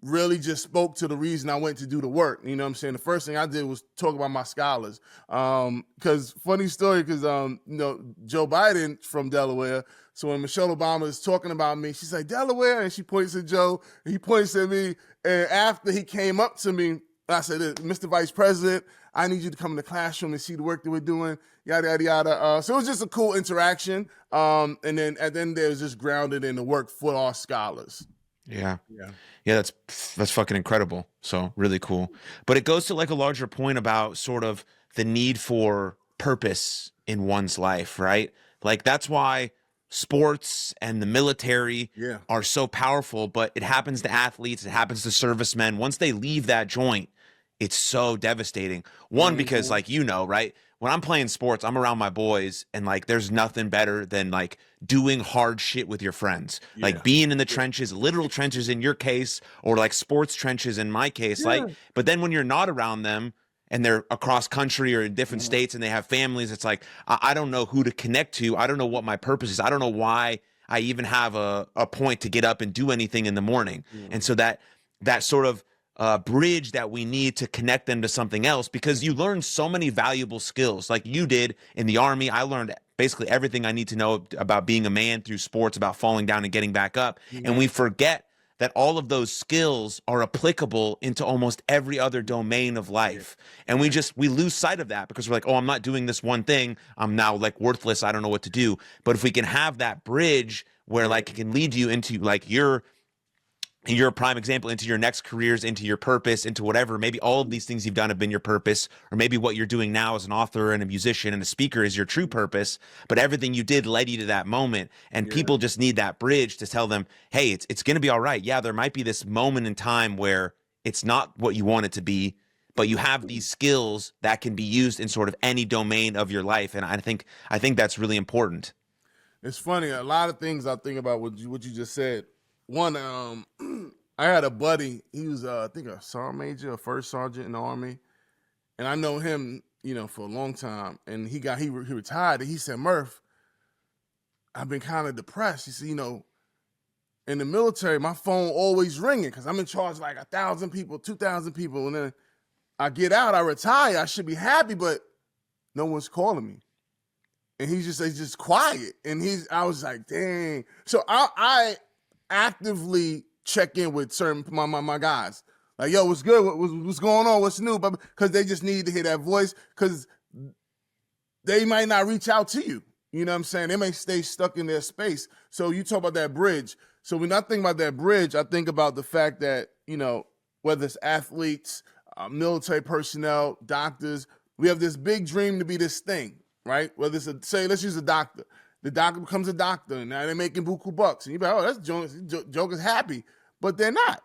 really just spoke to the reason I went to do the work. You know what I'm saying? The first thing I did was talk about my scholars. Cause funny story, cause, Joe Biden from Delaware. So when Michelle Obama is talking about me, she's like, Delaware. And she points at Joe, and he points at me. And after he came up to me, I said, Mr. Vice President, I need you to come in the classroom and see the work that we're doing, yada, yada, yada. So it was just a cool interaction. And then at the end, it was just grounded in the work for our scholars. Yeah. That's fucking incredible. So really cool. But it goes to like a larger point about sort of the need for purpose in one's life, right? Like that's why sports and the military are so powerful, but it happens to athletes, it happens to servicemen. Once they leave that joint, it's so devastating. One, because like, right? When I'm playing sports, I'm around my boys, and like there's nothing better than like doing hard shit with your friends. Like being in the trenches, literal trenches in your case, or like sports trenches in my case. Like, but then when you're not around them and they're across country or in different states and they have families, it's like I don't know who to connect to. I don't know what my purpose is. I don't know why I even have a point to get up and do anything in the morning. And so that sort of bridge that we need to connect them to something else, because you learn so many valuable skills like you did in the Army. I learned basically everything I need to know about being a man through sports, about falling down and getting back up. And we forget that all of those skills are applicable into almost every other domain of life. And we lose sight of that because we're like, oh, I'm not doing this one thing. I'm now like worthless. I don't know what to do. But if we can have that bridge where like it can lead you into like you're a prime example, into your next careers, into your purpose, into whatever. Maybe all of these things you've done have been your purpose, or maybe what you're doing now as an author and a musician and a speaker is your true purpose, but everything you did led you to that moment. And people just need that bridge to tell them, hey, it's going to be all right. Yeah, there might be this moment in time where it's not what you want it to be, but you have these skills that can be used in sort of any domain of your life. And I think that's really important. It's funny. A lot of things I think about what you just said. One, I had a buddy. He was, I think, a sergeant major, a first sergeant in the Army, and I know him, for a long time. And he retired. And he said, "Murph, I've been kind of depressed." He said, in the military, my phone always ringing because I'm in charge of like 1,000 people, 2,000 people, and then I get out, I retire, I should be happy, but no one's calling me. And he's just quiet. And I was like, dang. So I actively check in with certain my guys. Like, yo, what's good? What's going on? What's new? But because they just need to hear that voice, because they might not reach out to you. You know what I'm saying? They may stay stuck in their space. So you talk about that bridge. So when I think about that bridge, I think about the fact that, whether it's athletes, military personnel, doctors, we have this big dream to be this thing, right? Whether it's let's use a doctor. The doctor becomes a doctor, and now they're making buku bucks. And you're like, oh, that's Joker's happy. But they're not.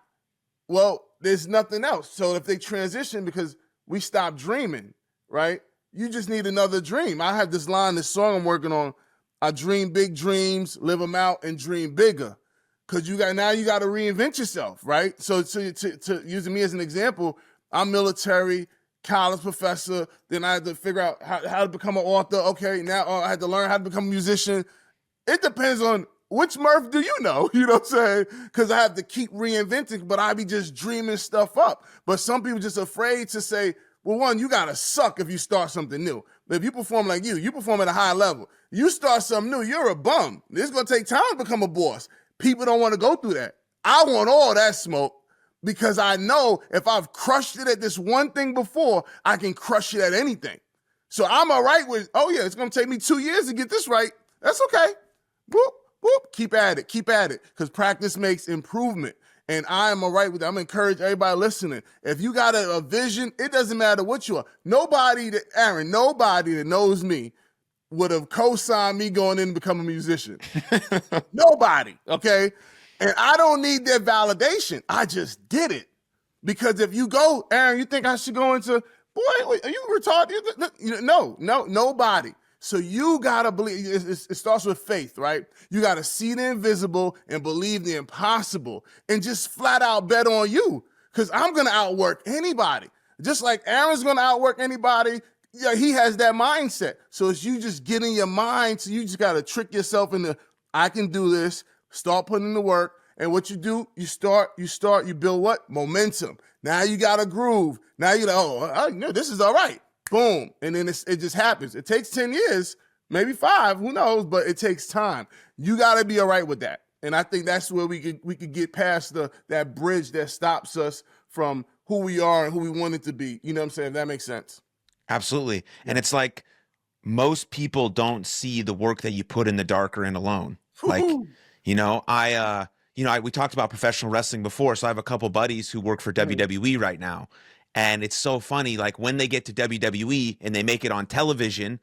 Well, there's nothing else. So if they transition because we stop dreaming, right? You just need another dream. I have this song I'm working on. I dream big dreams, live them out, and dream bigger. Because you got to reinvent yourself, right? So to using me as an example, I'm military, college professor. Then I had to figure out how to become an author. Okay, now I had to learn how to become a musician. It depends on which Murph do you know? You know what I'm saying? Because I have to keep reinventing, but I be just dreaming stuff up. But some people just afraid to say, well, one, you got to suck if you start something new. But if you perform like you perform at a high level. You start something new, you're a bum. It's going to take time to become a boss. People don't want to go through that. I want all that smoke because I know if I've crushed it at this one thing before, I can crush it at anything. So I'm all right with, oh yeah, it's going to take me 2 years to get this right. That's okay. Boop, boop, keep at it, because practice makes improvement. And I am all right with that. I'm going to encourage everybody listening. If you got a vision, it doesn't matter what you are. Nobody that knows me would have co-signed me going in and become a musician. Nobody, okay? And I don't need their validation. I just did it. Because if you go, Aaron, you think I should go into, boy, are you retarded? No, nobody. So you got to believe, it starts with faith, right? You got to see the invisible and believe the impossible and just flat out bet on you, because I'm going to outwork anybody. Just like Aaron's going to outwork anybody. Yeah, he has that mindset. So it's you just getting your mind. So you just got to trick yourself into, I can do this, start putting in the work. And what you do, you build what? Momentum. Now you got a groove. Now you're like, oh, I know this is all right. Boom. And then it just happens. It takes 10 years, maybe 5, who knows, but it takes time. You got to be all right with that. And I think that's where we could get past that bridge that stops us from who we are and who we want it to be. You know what I'm saying? If that makes sense. Absolutely. And it's like most people don't see the work that you put in the dark or in alone. Like, we talked about professional wrestling before. So I have a couple buddies who work for WWE right now. And it's so funny, like when they get to WWE and they make it on television,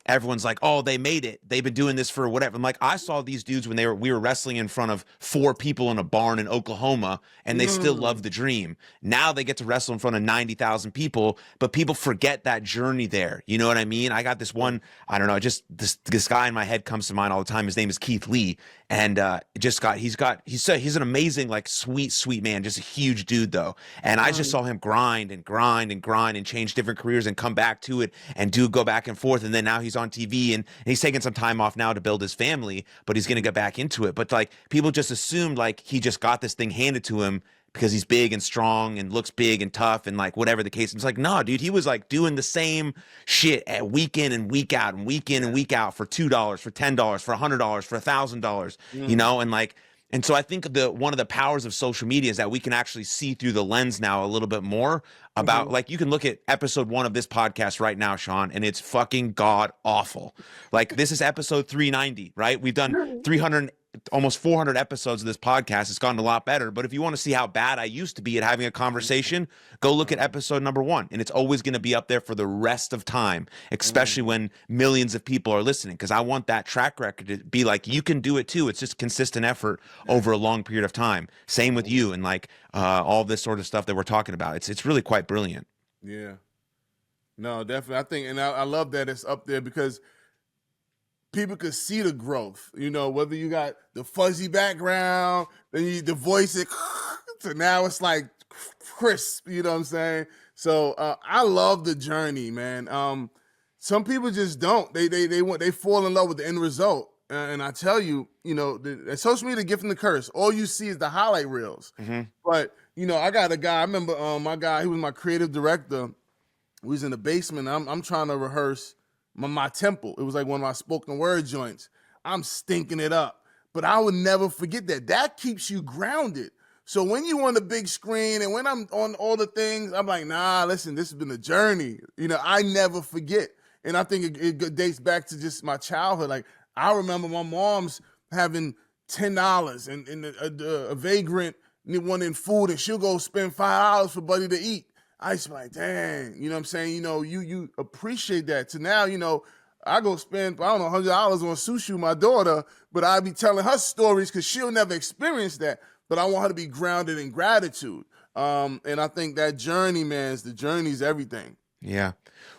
everyone's like, oh, they made it. They've been doing this for whatever. I'm like, I saw these dudes when we were wrestling in front of 4 people in a barn in Oklahoma, and they still love the dream. Now they get to wrestle in front of 90,000 people, but people forget that journey there. You know what I mean? I got this one, I don't know, just this guy in my head comes to mind all the time. His name is Keith Lee. And he's an amazing, like sweet man, just a huge dude though. And I just saw him grind and change different careers and come back to it and go back and forth. And then now he's on TV and he's taking some time off now to build his family, but he's going to get back into it. But like people just assumed like he just got this thing handed to him because he's big and strong and looks big and tough and like whatever the case. It's like, no, dude, he was like doing the same shit at week in and week out and week in and week out for $2, for $10, for $100, for $1,000, you know, and like. And so I think one of the powers of social media is that we can actually see through the lens now a little bit more about like you can look at episode 1 of this podcast right now, Shaun, and it's fucking god awful. Like this is episode 390, right? We've done 300 almost 400 episodes of this podcast. It's gotten a lot better. But if you want to see how bad I used to be at having a conversation, go look at episode number 1. And it's always going to be up there for the rest of time, especially when millions of people are listening. Because I want that track record to be like, you can do it too. It's just consistent effort over a long period of time. Same with you and like all this sort of stuff that we're talking about. It's really quite brilliant. Yeah. No, definitely. I think, and I love that it's up there because people could see the growth, you know, whether you got the fuzzy background, then you the voice it to now it's like crisp, you know what I'm saying? So I love the journey, man. Some people just don't. They fall in love with the end result. And I tell you, you know, the social media gift and the curse. All you see is the highlight reels. But you know, I got a guy. I remember my guy. He was my creative director. We was in the basement. I'm trying to rehearse my temple. It was like one of my spoken word joints. I'm stinking it up. But I would never forget that. That keeps you grounded. So when you on the big screen and when I'm on all the things, I'm like, nah, listen, this has been a journey. You know, I never forget. And I think it dates back to just my childhood. Like, I remember my mom's having $10 and a vagrant wanting food, and she'll go spend $5 for Buddy to eat. I used to be like, dang, you know what I'm saying? You know, you appreciate that. To now, you know, I go spend, I don't know, $100 on sushi, my daughter, but I be telling her stories because she'll never experience that. But I want her to be grounded in gratitude. And I think that journey, man, the journey's everything. Yeah.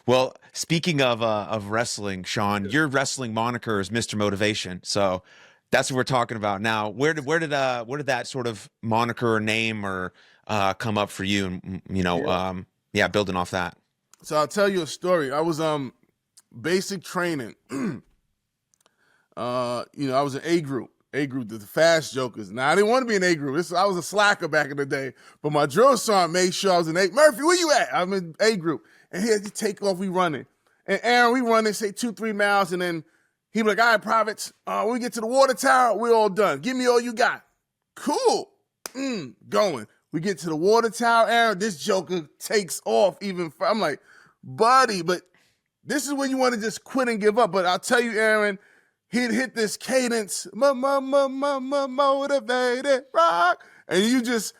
Well, speaking of wrestling, Shaun, your wrestling moniker is Mr. Motivation. So that's what we're talking about now. Where did that sort of moniker or name or come up for you? And you know, building off that. So I'll tell you a story. I was basic training. You know, I was in A group, the fast jokers. Now I didn't want to be in A group. I was a slacker back in the day, but my drill sergeant made sure I was in A. Murphy, where you at? I'm in A group, and he had to take off. We running, and Aaron, we running, say 2-3 miles, and then he be like, all right, privates, when we get to the water tower, we're all done. Give me all you got. Cool. Going. We get to the water tower, Aaron, this joker takes off even. I'm like, buddy, but this is when you want to just quit and give up. But I'll tell you, Aaron, he'd hit this cadence, motivated rock, and it just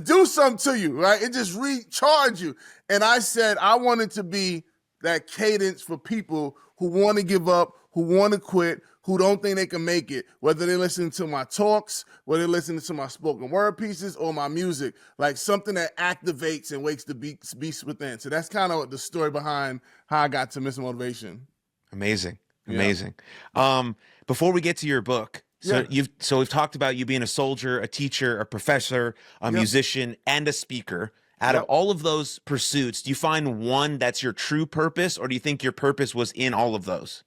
do something to you, right? It just recharge you. And I said I wanted to be that cadence for people who want to give up, who want to quit, who don't think they can make it, whether they listen to my talks, whether they listen to my spoken word pieces or my music, like something that activates and wakes the beast within. So that's kind of the story behind how I got to Mr. Motivation. Amazing. Yeah. Before we get to your book, so we've talked about you being a soldier, a teacher, a professor, a musician, and a speaker. Out of all of those pursuits, do you find one that's your true purpose, or do you think your purpose was in all of those?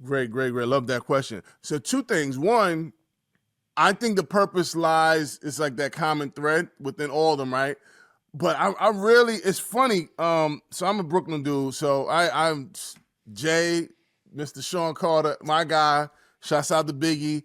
Great. Love that question. So 2 things. One, I think the purpose lies, it's like that common thread within all of them, right? But I really, it's funny. So I'm a Brooklyn dude. So I'm Jay, Mr. Sean Carter, my guy. Shouts out to Biggie.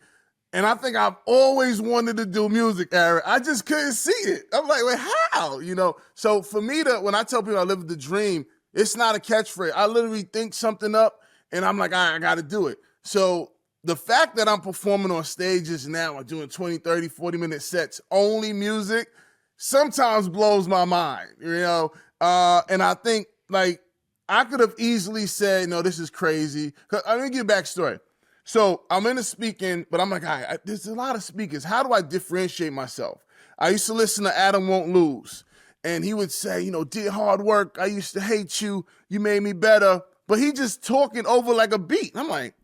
And I think I've always wanted to do music, Aaron. I just couldn't see it. I'm like, wait, how? You know? So for me when I tell people I live the dream, it's not a catchphrase. I literally think something up and I'm like, I got to do it. So the fact that I'm performing on stages now, I'm doing 20, 30, 40-minute sets, only music, sometimes blows my mind, you know? And I think, like, I could have easily said, no, this is crazy. Let me give you a backstory. So I'm into speaking, but I'm like, all right, there's a lot of speakers. How do I differentiate myself? I used to listen to Adam Won't Lose, and he would say, you know, did hard work. I used to hate you. You made me better. But he just talking over like a beat. I'm like,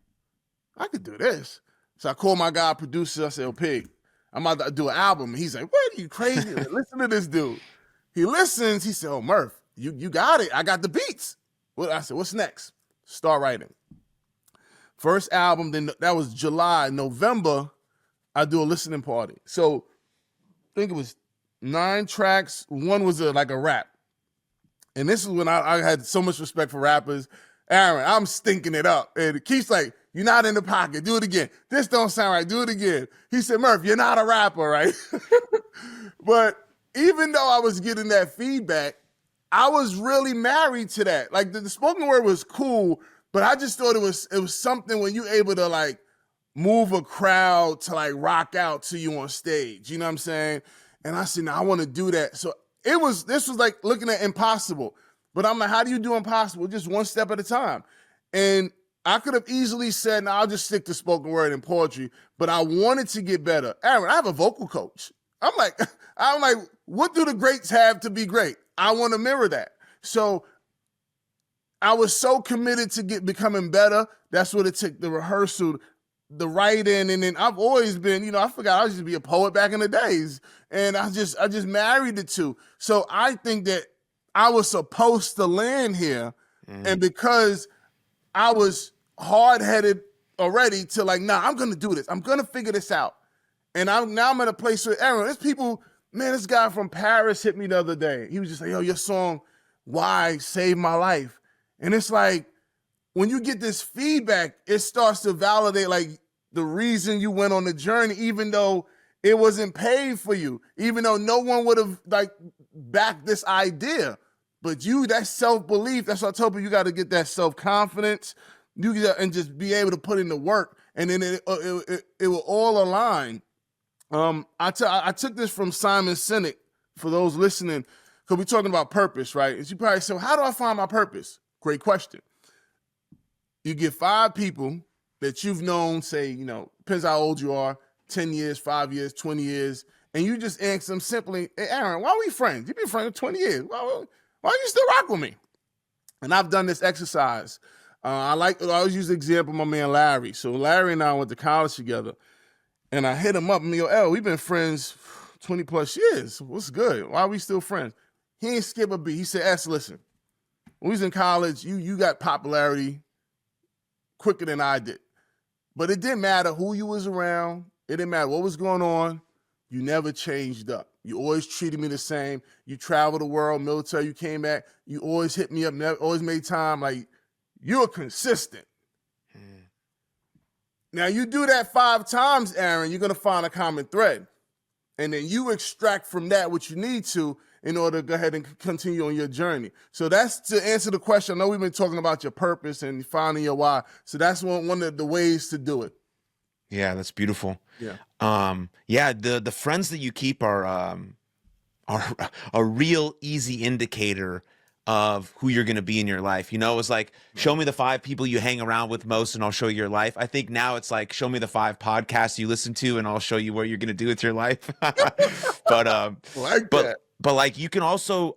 I could do this. So I called my guy producer. I said, oh, Pig, I'm about to do an album. And he's like, what, are you crazy? Like, listen to this dude. He listens. He said, oh, Murph, you got it. I got the beats. Well, I said, what's next? Start writing. First album, then that was July. November, I do a listening party. So I think it was 9 tracks. One was like a rap. And this is when I had so much respect for rappers. Aaron, I'm stinking it up. And Keith's like, you're not in the pocket. Do it again. This don't sound right. Do it again. He said, Murph, you're not a rapper, right? But even though I was getting that feedback, I was really married to that. Like the spoken word was cool, but I just thought it was something when you're able to like move a crowd to like rock out to you on stage. You know what I'm saying? And I said, no, I want to do that. So this was like looking at impossible. But I'm like, how do you do impossible? Just one step at a time. And I could have easily said, no, I'll just stick to spoken word and poetry, but I wanted to get better. Aaron, I have a vocal coach. I'm like, what do the greats have to be great? I want to mirror that. So I was so committed to becoming better. That's what it took, the rehearsal, the writing, and then I've always been, I forgot I used to be a poet back in the days, and I just married the two. So I think that I was supposed to land here, and because I was hard-headed already to like, nah, I'm gonna do this. I'm gonna figure this out. And I'm at a place where, Aaron, there's people, man, this guy from Paris hit me the other day. He was just like, yo, your song, Why, saved my life. And it's like, when you get this feedback, it starts to validate like the reason you went on the journey, even though it wasn't paid for you, even though no one would have like backed this idea. But that self-belief, that's what I tell people, you got to get that self-confidence, and just be able to put in the work, and then it will all align. I took this from Simon Sinek, for those listening, because we're talking about purpose, right? And you probably say, well, how do I find my purpose? Great question. You get 5 people that you've known, say, depends how old you are, 10 years, 5 years, 20 years, and you just ask them simply, hey, Aaron, why are we friends? You've been friends for 20 years. Why you still rock with me? And I've done this exercise. I always use the example of my man Larry. So Larry and I went to college together, and I hit him up and go, we've been friends 20 plus years. What's good? Why are we still friends? He ain't skip a beat. He said, listen, when we was in college, you got popularity quicker than I did. But it didn't matter who you was around. It didn't matter what was going on. You never changed up. You always treated me the same. You traveled the world, military, you came back. You always hit me up, always made time. Like, you're consistent. Now, you do that 5 times, Aaron, you're going to find a common thread. And then you extract from that what you need to in order to go ahead and continue on your journey. So that's to answer the question. I know we've been talking about your purpose and finding your why. So that's one of the ways to do it. Yeah, that's beautiful. Yeah. The friends that you keep are a real easy indicator of who you're going to be in your life. It's like, show me the 5 people you hang around with most and I'll show you your life. I think now it's like, show me the 5 podcasts you listen to and I'll show you what you're going to do with your life. But like, you can also,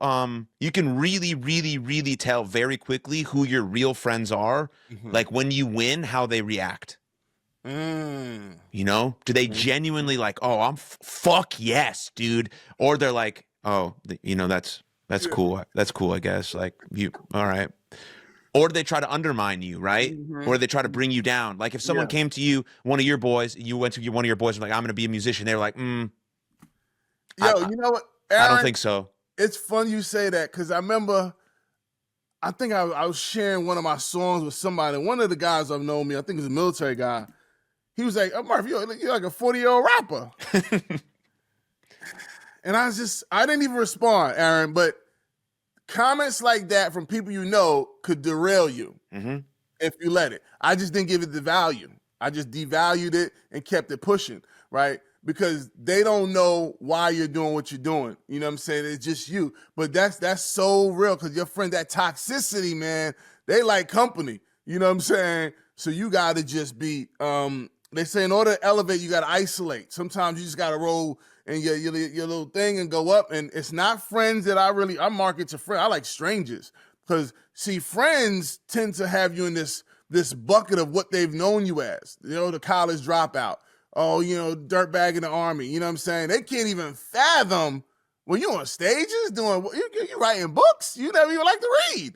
you can really, really, really tell very quickly who your real friends are. Mm-hmm. Like when you win, how they react. Do they genuinely like, oh, I'm fuck yes, dude. Or they're like, oh, that's cool. That's cool, I guess. Like, all right. Or do they try to undermine you, right? Mm-hmm. Or they try to bring you down. Like if someone came to you, one of your boys, you went to one of your boys and like, I'm going to be a musician. They're like, you know what, Aaron, I don't think so. It's fun you say that because I remember, I think I was sharing one of my songs with somebody. One of the guys I've known me, I think he's a military guy. He was like, Murph, you're like a 40-year-old rapper. And I didn't even respond, Aaron, but comments like that from people could derail you if you let it. I just didn't give it the value. I just devalued it and kept it pushing, right? Because they don't know why you're doing what you're doing. You know what I'm saying? It's just you. But that's so real because your friend, that toxicity, man, they like company. You know what I'm saying? So you got to just be, they say in order to elevate, you got to isolate. Sometimes you just got to roll in your little thing and go up. And it's not friends that I market to friends. I like strangers because, see, friends tend to have you in this bucket of what they've known you as. The college dropout. Oh, dirtbag in the army. You know what I'm saying? They can't even fathom when you on stages doing, you writing books. You never even like to read.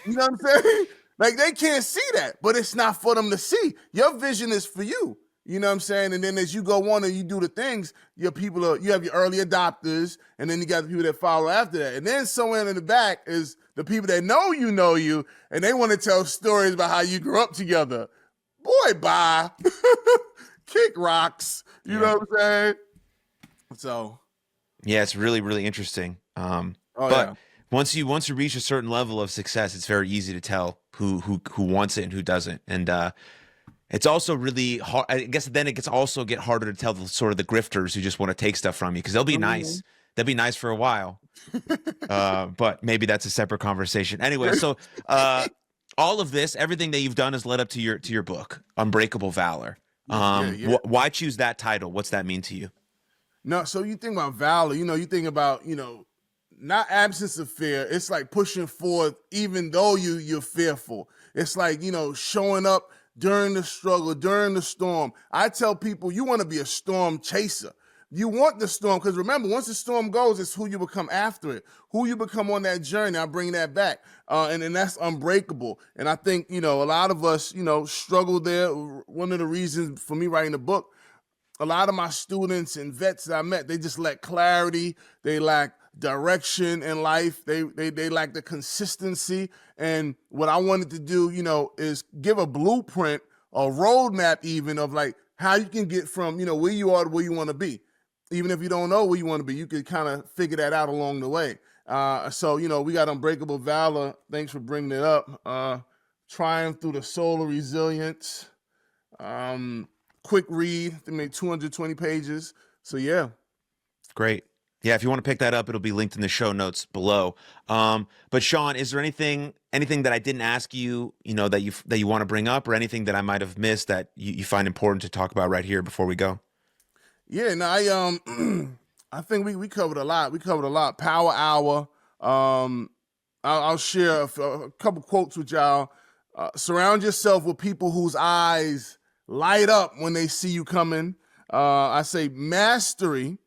You know what I'm saying? Like, they can't see that, but it's not for them to see. Your vision is for you. You know what I'm saying? And then as you go on and you do the things, you have your early adopters, and then you got the people that follow after that. And then somewhere in the back is the people that know you, and they want to tell stories about how you grew up together. Boy, bye. Kick rocks. You know what I'm saying? So yeah, it's really, really interesting. But yeah. once you reach a certain level of success, it's very easy to tell who wants it and who doesn't. And it's also really hard. I guess then it gets also get harder to tell the sort of the grifters who just want to take stuff from you, because they'll be nice. They'll be nice for a while. But maybe that's a separate conversation. Anyway, so all of this, everything that you've done has led up to your book, Unbreakable Valor. Why choose that title? What's that mean to you? No, so you think about valor, you think about, not absence of fear. It's like pushing forth even though you're fearful. It's like, showing up during the struggle, during the storm. I tell people you want to be a storm chaser. You want the storm, because remember, once the storm goes, it's who you become after it, who you become on that journey. I bring that back. And that's unbreakable. And I think, a lot of us, struggle there. One of the reasons for me writing the book, a lot of my students and vets that I met, they just lack clarity. They lack direction in life. They lack the consistency. And what I wanted to do, is give a blueprint, a roadmap even of like how you can get from, where you are to where you want to be. Even if you don't know where you want to be, you can kind of figure that out along the way. So, we got Unbreakable Valor. Thanks for bringing it up. Triumph through the soul of resilience. Quick read. They made 220 pages. So, yeah. Great. Yeah, if you want to pick that up, it'll be linked in the show notes below. But Shaun, is there anything that I didn't ask you, that you want to bring up, or anything that I might have missed that you find important to talk about right here before we go? Yeah, no, I think we covered a lot. We covered a lot. Power Hour. I'll share a couple quotes with y'all. Surround yourself with people whose eyes light up when they see you coming. I say mastery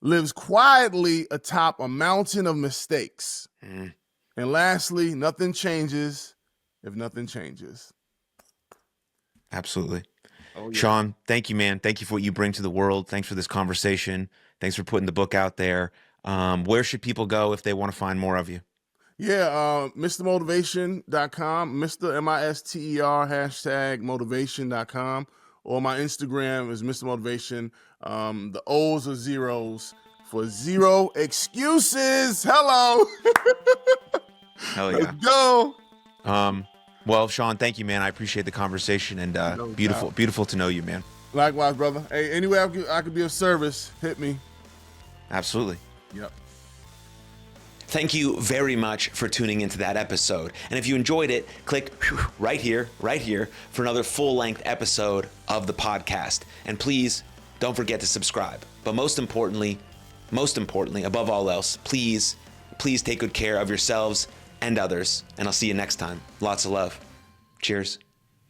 lives quietly atop a mountain of mistakes. And lastly, nothing changes if nothing changes. Absolutely. Oh, yeah. Shaun, thank you, man. Thank you for what you bring to the world. Thanks for this conversation. Thanks for putting the book out there. Where should people go if they want to find more of you? Yeah, MrMotivation.com, Mr. M-I-S-T-E-R, #motivation.com, or my Instagram is Mr. Motivation. The O's are zeros for zero excuses. Hello. Hell yeah. Let's go. Well, Shaun, thank you, man. I appreciate the conversation, and beautiful to know you, man. Likewise, brother. Hey, any way I could be of service, hit me. Absolutely. Yep. Thank you very much for tuning into that episode. And if you enjoyed it, click right here for another full-length episode of the podcast. And please don't forget to subscribe. But most importantly, above all else, please take good care of yourselves and others. And I'll see you next time. Lots of love. Cheers.